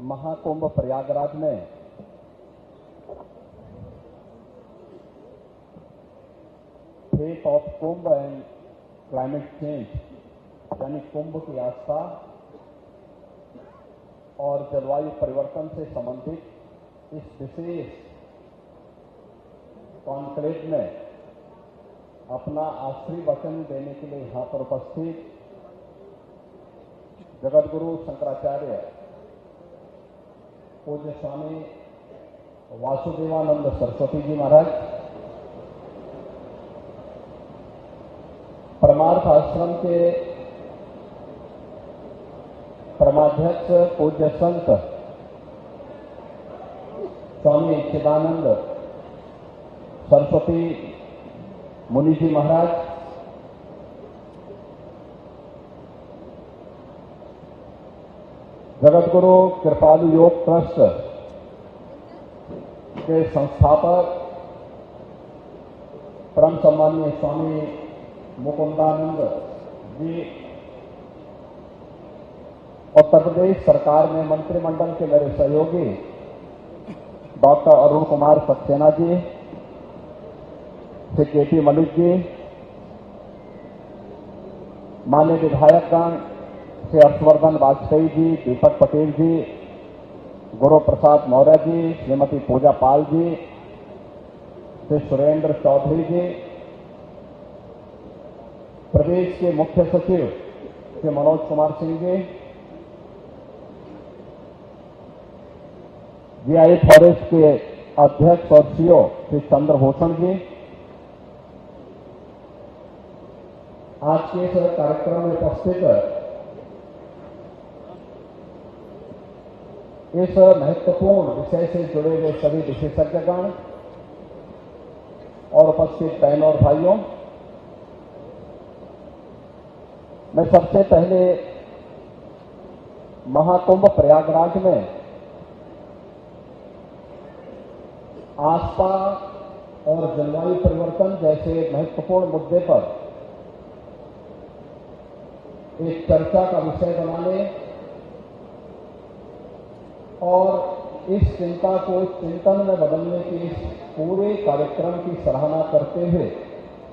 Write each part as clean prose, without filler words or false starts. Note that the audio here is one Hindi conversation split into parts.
महाकुंभ प्रयागराज में faith of Kumbh and climate change यानी कुंभ की आस्था और जलवायु परिवर्तन से संबंधित इस विशेष कॉन्क्लेव में अपना आखिरी वचन देने के लिए यहां पर उपस्थित जगतगुरु शंकराचार्य पूज्य स्वामी वासुदेवानंद सरस्वती जी महाराज, परमार्थ आश्रम के परमाध्यक्ष पूज्य संत स्वामी चिदानंद सरस्वती मुनि जी महाराज, जगतगुरु कृपालु योग ट्रस्ट के संस्थापक परम सम्मानीय स्वामी मुकुंदानंद जी, उत्तर प्रदेश सरकार में मंत्रिमंडल के मेरे सहयोगी डॉक्टर अरुण कुमार सक्सेना जी, श्री के.टी. मलिक जी, माननीय विधायकगण श्री हर्षवर्धन वाजपेयी जी, दीपक पटेल जी, गुरु प्रसाद मौर्य जी, श्रीमती पूजा पाल जी, श्री सुरेंद्र चौधरी जी, प्रदेश के मुख्य सचिव श्री मनोज कुमार सिंह जी, जीआई फॉरेस्ट के अध्यक्ष और सीओ श्री चंद्रभूषण जी, आज के इस कार्यक्रम में उपस्थित इस महत्वपूर्ण विषय से जुड़े हुए सभी विशेषज्ञगण और उपस्थित बहनों और भाइयों, मैं सबसे पहले महाकुंभ प्रयागराज में आस्था और जलवायु परिवर्तन जैसे महत्वपूर्ण मुद्दे पर एक चर्चा का विषय बनाने और इस चिंता को चिंतन में बदलने के इस पूरे कार्यक्रम की सराहना करते हुए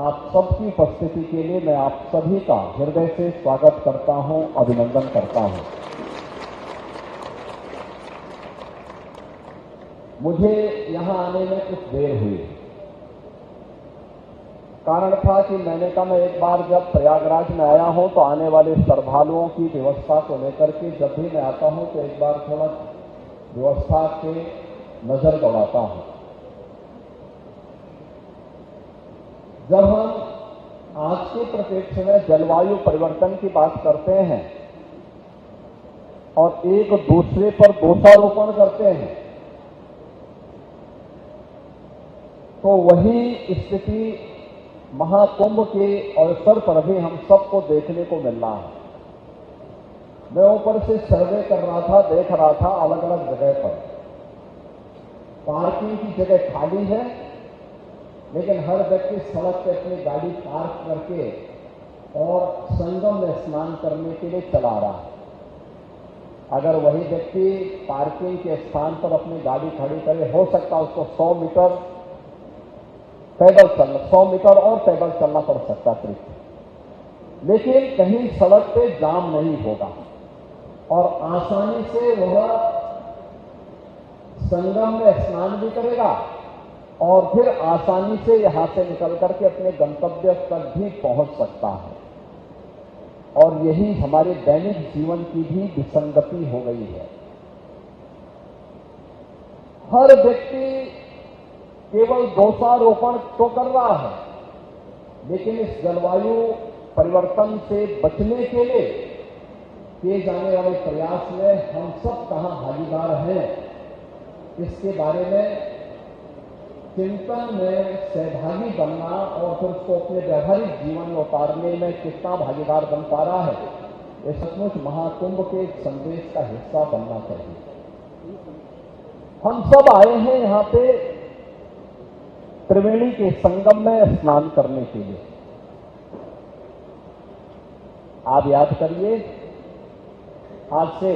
आप सबकी उपस्थिति के लिए मैं आप सभी का हृदय से स्वागत करता हूं, अभिनंदन करता हूं। मुझे यहां आने में कुछ देर हुई। कारण था कि मैंने कहा मैं एक बार जब प्रयागराज में आया हूं तो आने वाले श्रद्धालुओं की व्यवस्था को लेकर के जब भी मैं आता हूं तो एक बार थोड़ा व्यवस्था के नजर दौड़ाता हूं। जब हम आज के परिप्रेक्ष्य में जलवायु परिवर्तन की बात करते हैं और एक दूसरे पर दोषारोपण करते हैं तो वही स्थिति महाकुंभ के अवसर पर भी हम सबको देखने को मिल रहा है। मैं ऊपर से सर्वे कर रहा था, देख रहा था अलग अलग जगह पर पार्किंग की जगह खाली है, लेकिन हर व्यक्ति सड़क पे अपनी गाड़ी पार्क करके और संगम में स्नान करने के लिए चला रहा है। अगर वही व्यक्ति पार्किंग के स्थान पर अपनी गाड़ी खड़ी करे, हो सकता है उसको 100 मीटर पैदल चलना, 100 मीटर और पैदल चलना पड़ सकता अतिरिक्त, लेकिन कहीं सड़क पे जाम नहीं होगा और आसानी से वह संगम में स्नान भी करेगा और फिर आसानी से यहां से निकल करके अपने गंतव्य तक भी पहुंच सकता है। और यही हमारे दैनिक जीवन की भी विसंगति हो गई है। हर व्यक्ति केवल दोषारोपण तो कर रहा है, लेकिन इस जलवायु परिवर्तन से बचने के लिए किए जाने वाले प्रयास में हम सब कहां भागीदार हैं, इसके बारे में चिंतन में सहभागी बनना और फिर उसको अपने व्यावहारिक जीवन में उतारने में कितना भागीदार बन पा रहा है, ये सचमुच महाकुंभ के एक संदेश का हिस्सा बनना चाहिए। हम सब आए हैं यहां पे त्रिवेणी के संगम में स्नान करने के लिए। आप याद करिए, आज से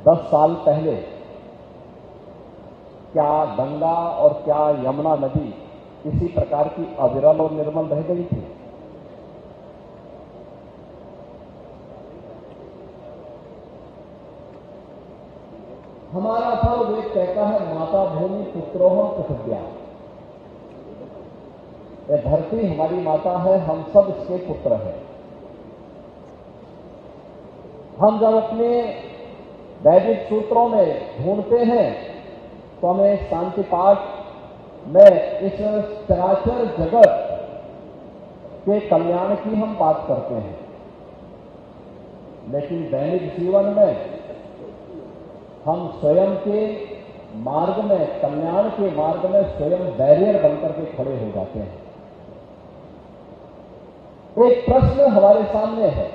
10 साल पहले क्या गंगा और क्या यमुना नदी इसी प्रकार की अविरल और निर्मल रह गई थी? हमारा अथर्ववेद कहता है, माता भूमि पुत्रोहम पृथिव्या। यह धरती हमारी माता है, हम सब इसके पुत्र हैं। हम जब अपने वैदिक सूत्रों में ढूंढते हैं तो हमें शांति पाठ में इस चराचर जगत के कल्याण की हम बात करते हैं, लेकिन दैनिक जीवन में हम स्वयं के मार्ग में, कल्याण के मार्ग में स्वयं बैरियर बनकर के खड़े हो जाते हैं। एक प्रश्न हमारे सामने है।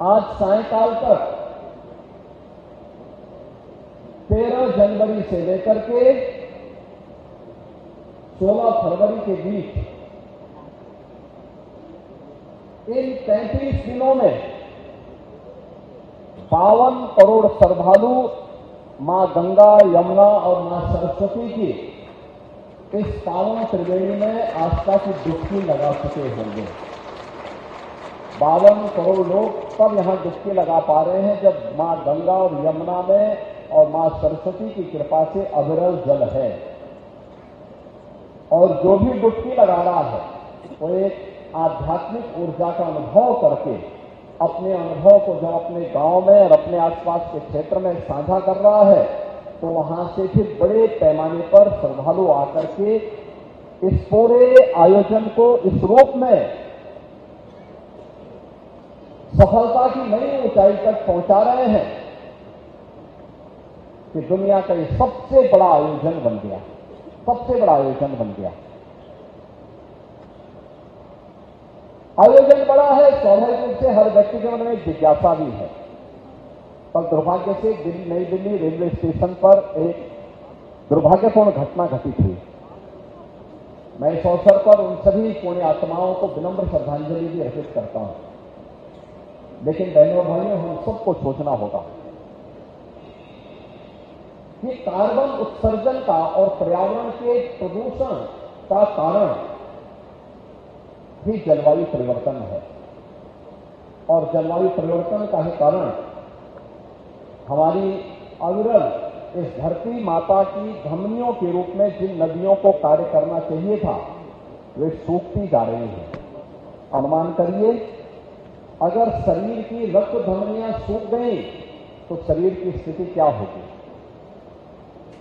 आज सायंकाल तक 13 जनवरी से लेकर के 16 फरवरी के बीच इन 35 दिनों में 52 करोड़ श्रद्धालु मां गंगा, यमुना और मां सरस्वती की इस पावन त्रिवेणी में आस्था की डुबकी लगा चुके होंगे। 52 करोड़ लोग तब यहां डुबकी लगा पा रहे हैं जब मां गंगा और यमुना में और मां सरस्वती की कृपा से अविरल जल है। और जो भी डुबकी लगा रहा है वो एक आध्यात्मिक ऊर्जा का अनुभव करके अपने अनुभव को जब अपने गांव में और अपने आसपास के क्षेत्र में साझा कर रहा है तो वहां से फिर बड़े पैमाने पर श्रद्धालु आकर के इस पूरे आयोजन को इस रूप में सफलता की नई ऊंचाई तक पहुंचा रहे हैं कि दुनिया का ये सबसे बड़ा आयोजन बन गया, सबसे बड़ा आयोजन बन गया। आयोजन बड़ा है, स्वाभाविक रूप से हर व्यक्ति के मन में जिज्ञासा भी है। पर दुर्भाग्य से नई दिल्ली रेलवे स्टेशन पर एक दुर्भाग्यपूर्ण घटना घटित हुई। मैं इस अवसर पर उन सभी पुण्य आत्माओं को विनम्र श्रद्धांजलि भी अर्पित करता हूं, लेकिन बहनों भाइयों, हम सबको सोचना होगा कि कार्बन उत्सर्जन का और पर्यावरण के प्रदूषण का कारण ही जलवायु परिवर्तन है। और जलवायु परिवर्तन का ही कारण हमारी अविरल इस धरती माता की धमनियों के रूप में जिन नदियों को कार्य करना चाहिए था वे सूखती जा रही हैं। अनुमान करिए, अगर शरीर की रक्त धमनियां सूख गई तो शरीर की स्थिति क्या होगी?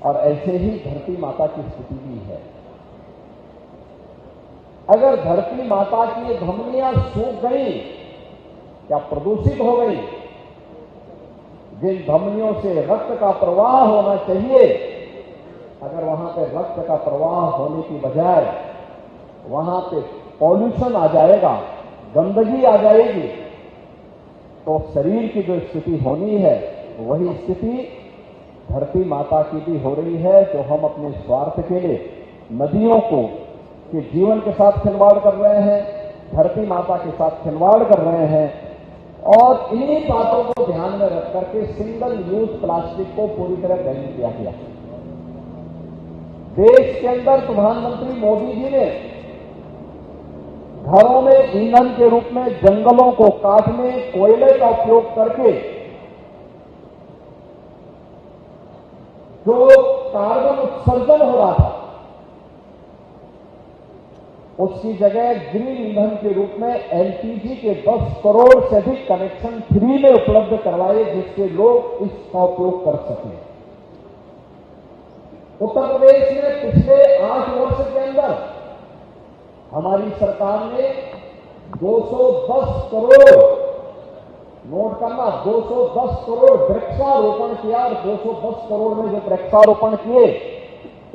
और ऐसे ही धरती माता की स्थिति भी है। अगर धरती माता की धमनियां सूख गई या प्रदूषित हो गई, जिन धमनियों से रक्त का प्रवाह होना चाहिए, अगर वहां पे रक्त का प्रवाह होने की बजाय वहां पे पॉल्यूशन आ जाएगा, गंदगी आ जाएगी, तो शरीर की जो स्थिति होनी है वही स्थिति धरती माता की भी हो रही है, जो हम अपने स्वार्थ के लिए नदियों को के जीवन के साथ खिलवाड़ कर रहे हैं, धरती माता के साथ खिलवाड़ कर रहे हैं। और इन्हीं बातों को ध्यान में रख करके सिंगल यूज प्लास्टिक को पूरी तरह बैन किया गया। देश के अंदर प्रधानमंत्री मोदी जी ने घरों में ईंधन के रूप में जंगलों को काटने, कोयले का उपयोग करके जो कार्बन उत्सर्जन हो रहा था उसकी जगह ग्रीन ईंधन के रूप में एलपीजी के 10 करोड़ से अधिक कनेक्शन फ्री में उपलब्ध करवाए, जिससे लोग इसका उपयोग कर सकें। उत्तर प्रदेश में पिछले 8 वर्ष के अंदर हमारी सरकार ने 210 करोड़, नोट करना, 210 करोड़ वृक्षारोपण किया। और 210 करोड़ में जो वृक्षारोपण किए,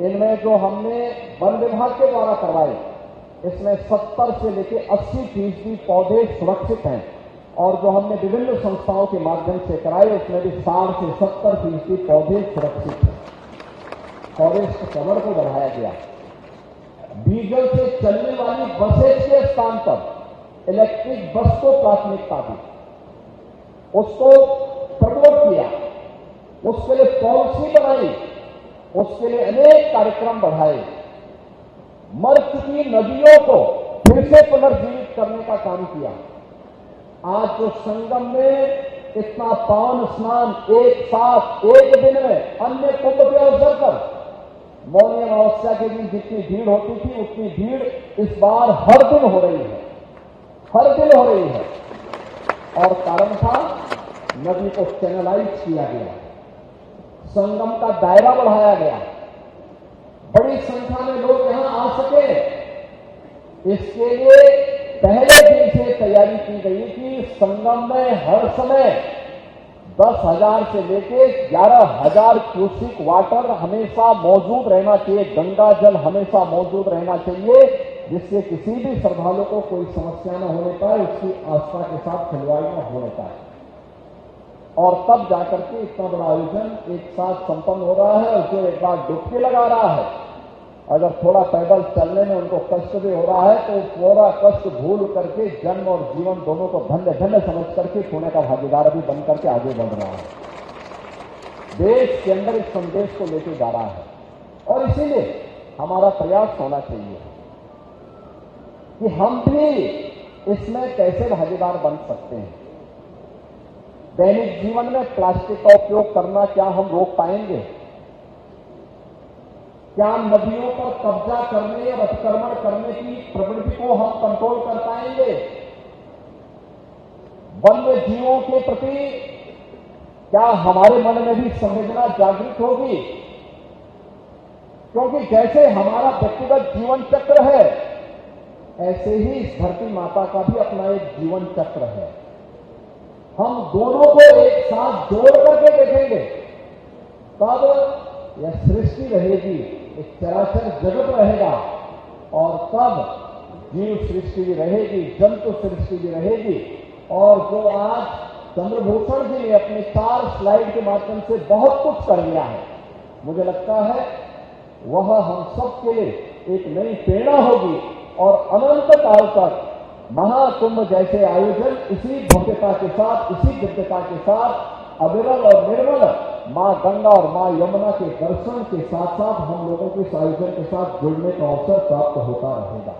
इनमें जो हमने वन विभाग के द्वारा करवाए, इसमें 70 से लेकर 80% पौधे सुरक्षित हैं। और जो हमने विभिन्न संस्थाओं के माध्यम से कराए, उसमें भी 60 से 70% पौधे सुरक्षित हैं। फॉरेस्ट कवर को बढ़ाया गया। डीजल से चलने वाली बसेस के स्थान पर इलेक्ट्रिक बस को प्राथमिकता दी, उसको प्रमोट किया। उसके लिए पॉलिसी बनाई, उसके लिए अनेक कार्यक्रम बढ़ाए, मर चुकी नदियों को फिर से पुनर्जीवित करने का काम किया। आज जो संगम में इतना पावन स्नान एक साथ एक दिन में अन्य कुंभ के अवसर पर मौनी अमावस्या के दिन जितनी भीड़ होती थी उतनी भीड़ इस बार हर दिन हो रही है, हर दिन हो रही है। और कारण था नदी को चैनलाइज किया गया, संगम का दायरा बढ़ाया गया, बड़ी संख्या में लोग यहां आ सके। इसके लिए पहले दिन से तैयारी की गई कि संगम में हर समय 10,000 से लेके 11,000 क्यूसिक वाटर हमेशा मौजूद रहना चाहिए, गंगा जल हमेशा मौजूद रहना चाहिए, जिससे किसी भी श्रद्धालु को कोई समस्या न होने पाए, उसकी आस्था के साथ खिलवाड़ न होने पाए। और तब जाकर के इतना बड़ा आयोजन एक साथ संपन्न हो रहा है। और जो एक बार डुबकी लगा रहा है, अगर थोड़ा पैदल चलने में उनको कष्ट भी हो रहा है तो पूरा कष्ट भूल करके जन्म और जीवन दोनों को धन्य धन्य समझ करके पुण्य का भागीदार भी बन करके आगे बढ़ रहा है। देश के अंदर इस संदेश को लेके जा रहा है और इसीलिए हमारा प्रयास होना चाहिए कि हम भी इसमें कैसे भागीदार बन सकते हैं। दैनिक जीवन में प्लास्टिक का उपयोग करना क्या हम रोक पाएंगे? क्या नदियों पर कब्जा करने और अतिक्रमण करने की प्रवृत्ति को हम कंट्रोल कर पाएंगे? वन्य जीवों के प्रति क्या हमारे मन में भी संवेदना जागृत होगी? क्योंकि जैसे हमारा व्यक्तिगत जीवन चक्र है, ऐसे ही इस धरती माता का भी अपना एक जीवन चक्र है। हम दोनों को एक साथ जोड़ करके देखेंगे तब यह सृष्टि रहेगी, एक चराचर जगत रहेगा और तब जीव सृष्टि भी रहेगी, जंतु सृष्टि भी रहेगी। और जो आज चंद्रभूषण जी ने अपने 4 स्लाइड के माध्यम से बहुत कुछ कर लिया है, मुझे लगता है वह हम सबके लिए एक नई प्रेरणा होगी और अनंत काल तक महाकुंभ जैसे आयोजन इसी भव्यता के साथ, इसी दिव्यता के साथ अविरल और निर्मल मां गंगा और मां यमुना के दर्शन के साथ साथ हम लोगों को इस आयोजन के साथ जुड़ने का अवसर प्राप्त होता रहेगा।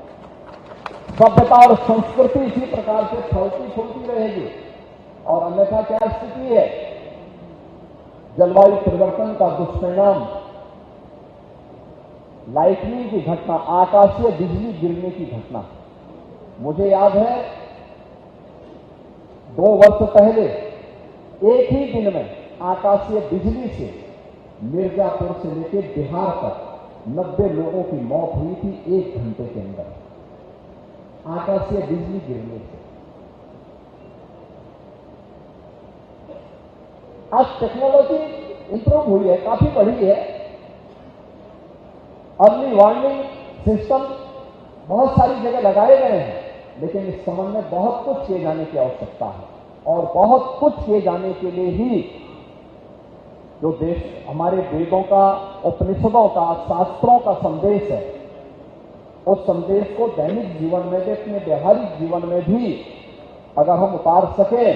सभ्यता और संस्कृति इसी प्रकार से फलती फूलती रहेगी। और अन्यथा क्या स्थिति है? जलवायु परिवर्तन का दुष्परिणाम, लाइटनिंग की घटना, आकाशीय बिजली गिरने की घटना। मुझे याद है 2 वर्ष पहले एक ही दिन में आकाशीय बिजली से मिर्जापुर से लेकर बिहार तक 90 लोगों की मौत हुई थी 1 घंटे के अंदर, आकाशीय बिजली गिरने से। आज टेक्नोलॉजी इंप्रूव हुई है, काफी बढ़ी है। अर्ली वार्निंग सिस्टम बहुत सारी जगह लगाए गए हैं, लेकिन इस संबंध में बहुत कुछ किए जाने की आवश्यकता है। और बहुत कुछ किए जाने के लिए ही जो देश हमारे वेदों का, उपनिषदों का, शास्त्रों का संदेश है, उस संदेश को दैनिक जीवन में भी, अपने व्यवहारिक जीवन में भी अगर हम उतार सकें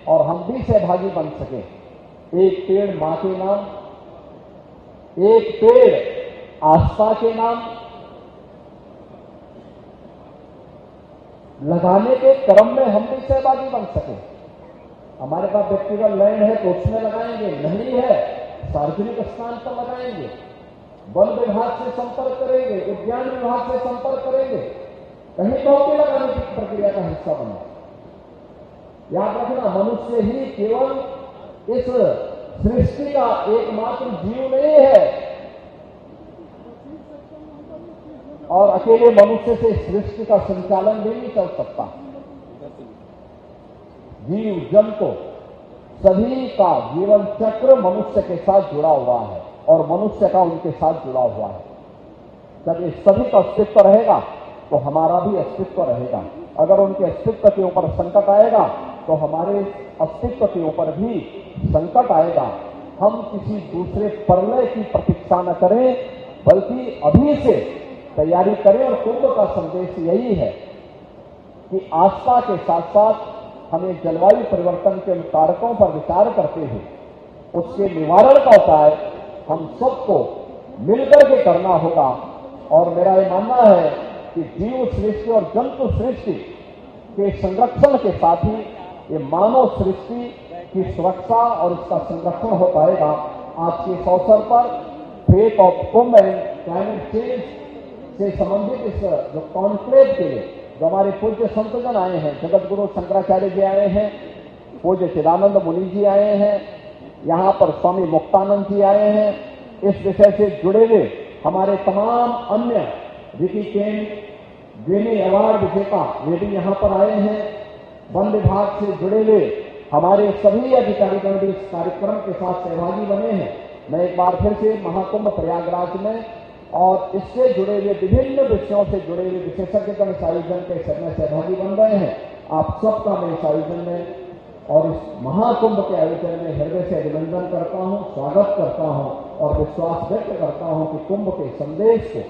और हम भी सहभागी बन सकें। एक पेड़ मां के नाम, एक पेड़ आस्था के नाम लगाने के क्रम में हम भी सहभागी बन सकें। हमारे पास व्यक्तिगत लैंड है तो उसमें लगाएंगे, नहीं है सार्वजनिक स्थान पर लगाएंगे, वन विभाग से संपर्क करेंगे, उद्यान विभाग से संपर्क करेंगे, कहीं पौधे लगाने की प्रक्रिया का हिस्सा बने। याद रखना, मनुष्य ही केवल इस सृष्टि का एकमात्र जीव नहीं है और अकेले मनुष्य से सृष्टि का संचालन भी नहीं चल सकता। जीव जंतु सभी का जीवन चक्र मनुष्य के साथ जुड़ा हुआ है और मनुष्य का उनके साथ जुड़ा हुआ है। जब ये सभी का अस्तित्व रहेगा तो हमारा भी अस्तित्व रहेगा। अगर उनके अस्तित्व के ऊपर संकट आएगा तो हमारे अस्तित्व के ऊपर भी संकट आएगा। हम किसी दूसरे प्रलय की प्रतीक्षा न करें, बल्कि अभी से तैयारी करें। और कुंभ का संदेश यही है कि आस्था के साथ साथ हमें जलवायु परिवर्तन के कारकों पर विचार करते हुए उसके निवारण का उपाय हम सबको मिलकर के करना होगा। और मेरा ये मानना है कि जीव सृष्टि और जंतु सृष्टि के संरक्षण के साथ ही ये मानव सृष्टि की सुरक्षा और इसका संरक्षण हो पाएगा। आज के इस अवसर पर faith of Kumbh and climate change से संबंधित इस जो कॉन्क्लेव के लिए जो हमारे पूज्य संतजन आए हैं, जगत गुरु शंकराचार्य जी आए हैं, पूज्य चिदानंद मुनि जी आए हैं, यहाँ पर स्वामी मुक्तानंद जी आए हैं, इस विषय से जुड़े हुए हमारे तमाम अन्य विकी केन ग्रेमी अवार्ड विजेता वे भी यहाँ पर आए हैं। वन विभाग से जुड़े हुए हमारे सभी अधिकारीगण भी इस कार्यक्रम के साथ सहभागी बने हैं। मैं एक बार फिर से महाकुंभ प्रयागराज में और इससे जुड़े हुए विभिन्न विषयों से जुड़े हुए विशेषज्ञगण इस आयोजन के में सहभागी बन रहे हैं। आप सबका मैं इस आयोजन में और इस महाकुंभ के आयोजन में हृदय से अभिनंदन करता हूं, स्वागत करता हूं और विश्वास व्यक्त करता हूं कि कुंभ के संदेश को